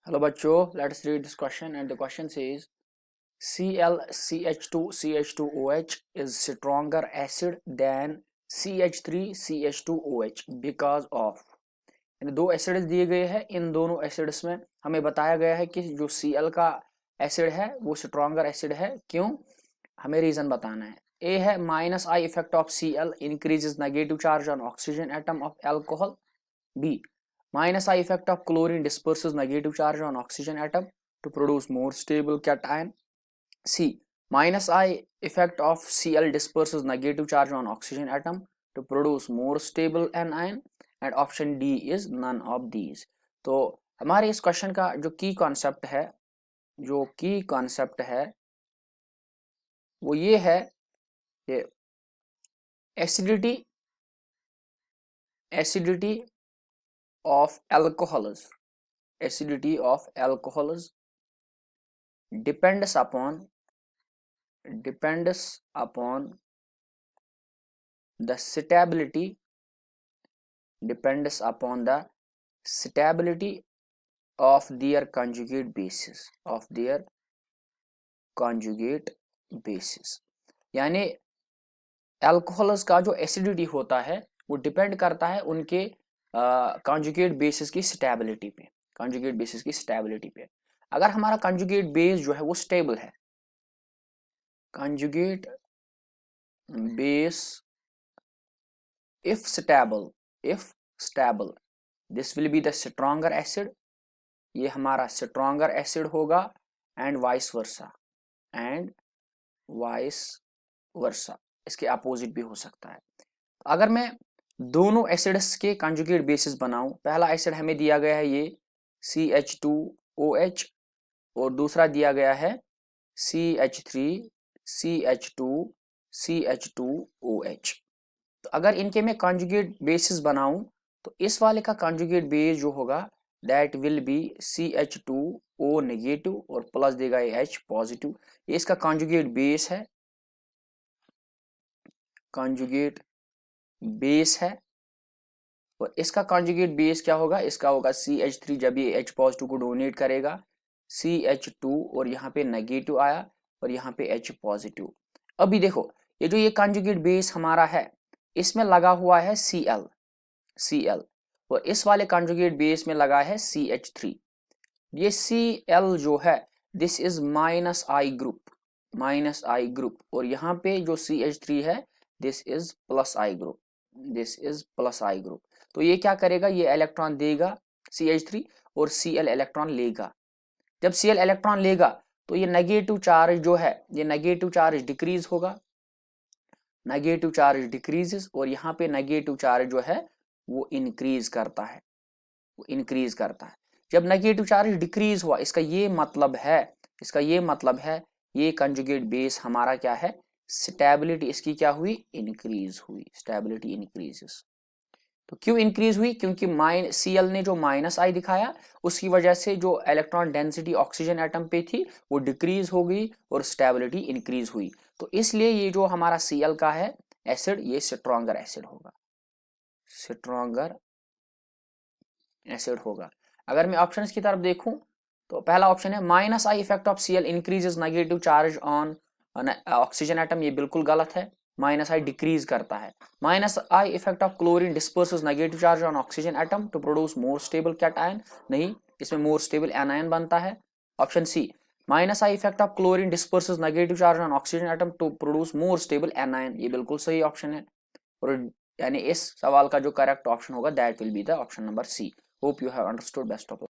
Hello bachcho, let's read this question and the question says ClCH2CH2OH is stronger acid than CH3CH2OH because of यानी दो acids दिए गए हैं। इन दोनों acids में हमें बताया गया है कि जो Cl का एसिड है वो स्ट्रॉन्गर एसिड है। क्यों, हमें रीजन बताना है। ए है minus I effect of Cl increases negative charge on oxygen atom of alcohol. B minus I effect of chlorine disperses negative charge on oxygen atom to produce more stable cation. C minus I effect of Cl disperses negative charge on oxygen atom to produce more stable anion. And option D is none of these. तो हमारे इस question का जो की concept है वो ये है कि acidity of alcohols depends upon the stability of their conjugate bases यानी अल्कोहल्स का जो एसिडिटी होता है वो डिपेंड करता है उनके कॉन्जुगेट बेसिस की स्टेबिलिटी पे। अगर हमारा कॉन्जुगेट बेस जो है वो स्टेबल है, conjugate base if stable this will be the stronger acid, ये हमारा stronger acid होगा and vice versa, इसके अपोजिट भी हो सकता है। अगर मैं दोनों एसिड्स के कंजुगेट बेसिस बनाऊं, पहला एसिड हमें दिया गया है ये CH2OH और दूसरा दिया गया है CH3CH2CH2OH। तो अगर इनके मैं कंजुगेट बेसिस बनाऊं तो इस वाले का कंजुगेट बेस जो होगा that will B CH2O negative और प्लस देगा ये H पॉजिटिव। ये इसका कंजुगेट बेस है, और इसका कंजुगेट बेस क्या होगा, इसका होगा CH3 जब ये H पॉजिटिव को डोनेट करेगा, CH2 और यहाँ पे नेगेटिव आया और यहाँ पे H पॉजिटिव। अभी देखो ये जो ये कंजुगेट बेस हमारा है इसमें लगा हुआ है Cl और इस वाले कंजुगेट बेस में लगा है CH3। ये Cl जो है this is minus I group और यहाँ पे जो CH3 है this is plus I group. तो ये क्या करेगा, ये इलेक्ट्रॉन देगा CH3 और Cl इलेक्ट्रॉन लेगा। जब Cl इलेक्ट्रॉन लेगा तो ये नेगेटिव चार्ज जो है ये नेगेटिव चार्ज डिक्रीज होगा, नेगेटिव चार्ज डिक्रीजेस और यहाँ पे नेगेटिव चार्ज जो है वो इंक्रीज करता है। जब नेगेटिव चार्ज डिक्रीज हुआ इसका ये मतलब है ये कंजुगेट बेस हमारा क्या है, स्टेबिलिटी इसकी क्या हुई, इंक्रीज हुई, स्टेबिलिटी इंक्रीजेस। तो क्यों इंक्रीज हुई, क्योंकि Cl ने जो माइनस आई दिखाया उसकी वजह से जो इलेक्ट्रॉन डेंसिटी ऑक्सीजन एटम पे थी वो डिक्रीज हो गई और स्टेबिलिटी इंक्रीज हुई। तो इसलिए ये जो हमारा Cl का है एसिड ये स्ट्रॉन्गर एसिड होगा। अगर मैं ऑप्शंस की तरफ देखूं तो पहला ऑप्शन है minus I effect of Cl increases negative charge on oxygen atom, ये बिल्कुल गलत है, माइनस आई डिक्रीज करता है। Minus I effect of chlorine disperses negative charge on oxygen atom to produce more stable cation, नहीं, इसमें more stable anion बनता है। Option C minus I effect of chlorine disperses negative charge on oxygen atom to produce more stable anion, ये बिल्कुल सही option है। और यानी इस सवाल का जो करेक्ट ऑप्शन होगा that will be the option number C. Hope you have understood. Best of